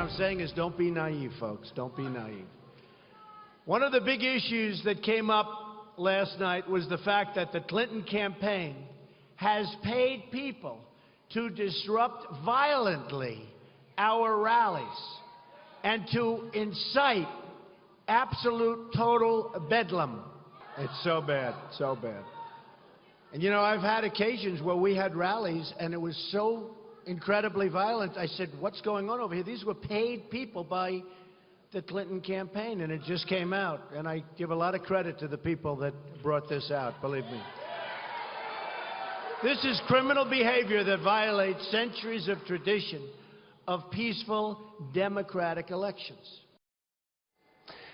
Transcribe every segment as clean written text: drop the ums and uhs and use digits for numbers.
I'm saying is don't be naive, folks. Don't be naive. One of the big issues that came up last night was the fact that the Clinton campaign has paid people to disrupt violently our rallies and to incite absolute total bedlam. It's so bad, so bad. And you know, I've had occasions where we had rallies and it was so incredibly violent. I said, what's going on over here? These were paid people by the Clinton campaign, and it just came out. And I give a lot of credit to the people that brought this out, believe me. This is criminal behavior that violates centuries of tradition of peaceful democratic elections.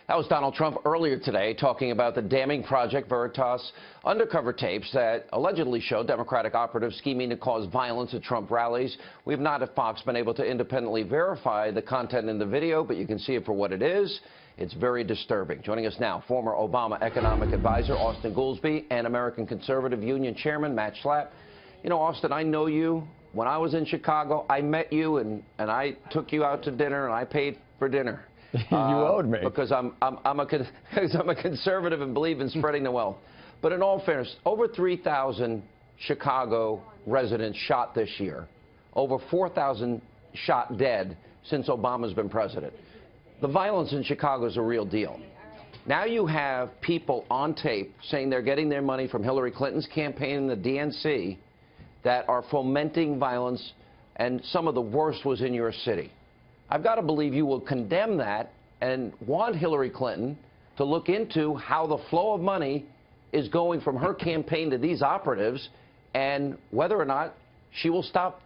That was Donald Trump earlier today talking about the damning Project Veritas undercover tapes that allegedly show Democratic operatives scheming to cause violence at Trump rallies. We have not at Fox been able to independently verify the content in the video, but you can see it for what it is. It's very disturbing. Joining us now, former Obama economic advisor Austin Goolsbee and American Conservative Union Chairman Matt Schlapp. You know, Austin, I know you. When I was in Chicago, I met you and I took you out to dinner and I paid for dinner. You owed me. Because I'm a conservative and believe in spreading the wealth. But in all fairness, over 3,000 Chicago residents shot this year. Over 4,000 shot dead since Obama's been president. The violence in Chicago is a real deal. Now you have people on tape saying they're getting their money from Hillary Clinton's campaign in the DNC that are fomenting violence, and some of the worst was in your city. I've got to believe you will condemn that and want Hillary Clinton to look into how the flow of money is going from her campaign to these operatives and whether or not she will stop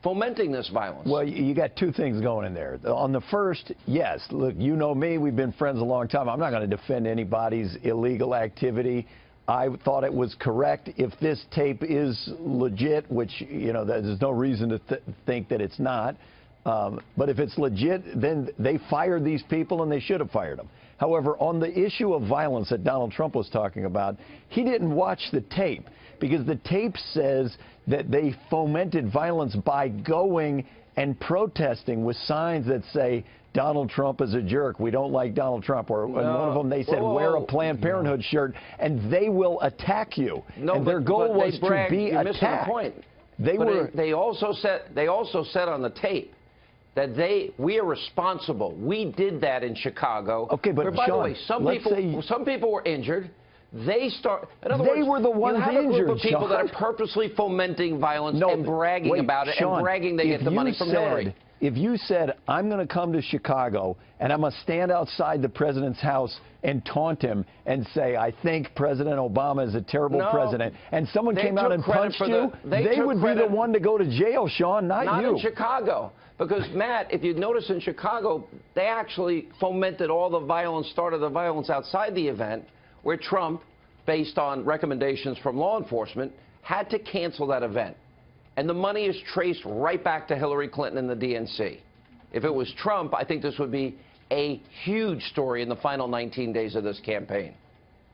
fomenting this violence. Well, you got two things going in there. On the first, yes, look, you know me, we've been friends a long time. I'm not going to defend anybody's illegal activity. I thought it was correct. If this tape is legit, which, you know, there's no reason to think that it's not, but if it's legit, then they fired these people and they should have fired them. However, on the issue of violence that Donald Trump was talking about, he didn't watch the tape because the tape says that they fomented violence by going and protesting with signs that say, Donald Trump is a jerk. We don't like Donald Trump. Or one of them, they said, wear a Planned Parenthood shirt, and they will attack you. No, and their goal was to be you're attacked. Missing the point. They also said on the tape that we are responsible. We did that in Chicago. Okay, but by Sean, the way, some people were injured. They were the ones you have injured, a group of people Sean. that are purposely fomenting violence and bragging about it, Sean, and bragging they get the money from Hillary. If you said, I'm going to come to Chicago and I'm going to stand outside the president's house and taunt him and say, I think President Obama is a terrible president, and someone came out and punched you, they would be the one to go to jail, Sean, not you. Not in Chicago. Because, Matt, if you notice in Chicago, they actually fomented all the violence, started the violence outside the event, where Trump, based on recommendations from law enforcement, had to cancel that event. And the money is traced right back to Hillary Clinton and the DNC. If it was Trump, I think this would be a huge story in the final 19 days of this campaign.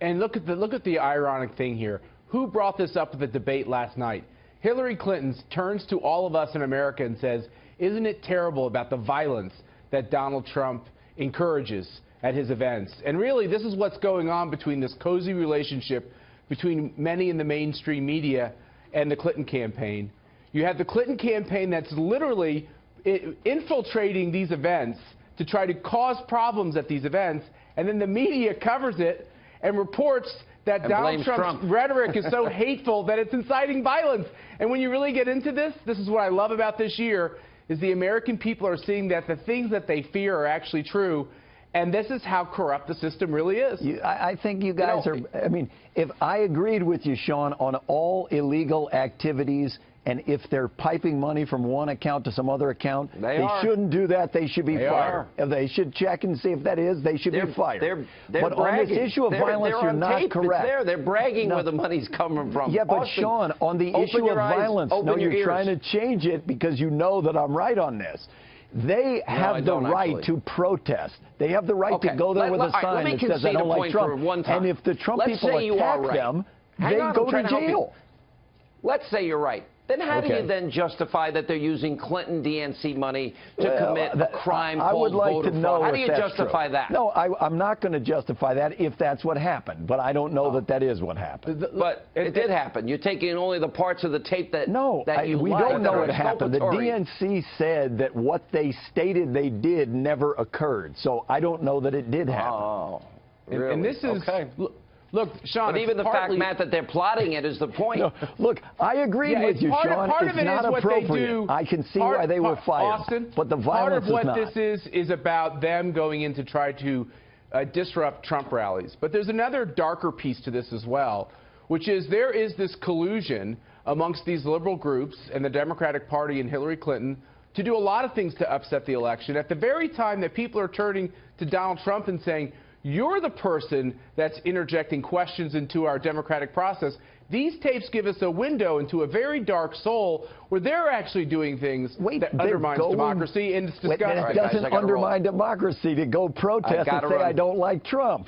And look at the ironic thing here. Who brought this up at the debate last night? Hillary Clinton turns to all of us in America and says, isn't it terrible about the violence that Donald Trump encourages at his events? And really, this is what's going on between this cozy relationship between many in the mainstream media and the Clinton campaign. You have the Clinton campaign that's literally infiltrating these events to try to cause problems at these events, and then the media covers it and reports that Donald Trump's rhetoric is so hateful that it's inciting violence. And when you really get into this is what I love about this year, is the American people are seeing that the things that they fear are actually true. And this is how corrupt the system really is. I think you guys are, I mean, if I agreed with you, Sean, on all illegal activities, and if they're piping money from one account to some other account, they shouldn't do that. They should be fired. If they should check and see if that is, they should be fired. But on this issue of violence, you're not correct. They're bragging where the money's coming from. Yeah, but Sean, on the issue of violence, no, you're trying to change it because you know that I'm right on this. They have the right to protest. They have the right to go there with a sign that says, I don't like Trump. And if the Trump people attack them, they go to jail. Let's say you're right. Then how do Okay. you then justify that they're using Clinton DNC money to commit a crime I would called like voter to know fraud? How if do you that's justify true. that? No, I'm not going to justify that if that's what happened, but I don't know that that is what happened. But it did happen. You're taking only the parts of the tape that we don't know what happened. The exculpatory. DNC said that what they stated they did never occurred, so I don't know that it did happen. Oh, really? And this is okay. Look, Sean. But even the fact, Matt, that they're plotting it is the point. No, look, I agree with you, Sean. Part of it's it not is what appropriate. they do. I can see why they were fired, Austin, but the violence part of what is not. this is about them going in to try to disrupt Trump rallies. But there's another darker piece to this as well, which is there is this collusion amongst these liberal groups and the Democratic Party and Hillary Clinton to do a lot of things to upset the election. At the very time that people are turning to Donald Trump and saying, you're the person that's interjecting questions into our democratic process, these tapes give us a window into a very dark soul where they're actually doing things that undermines democracy, and it's disgusting. It doesn't undermine democracy to go protest and say, I don't like Trump.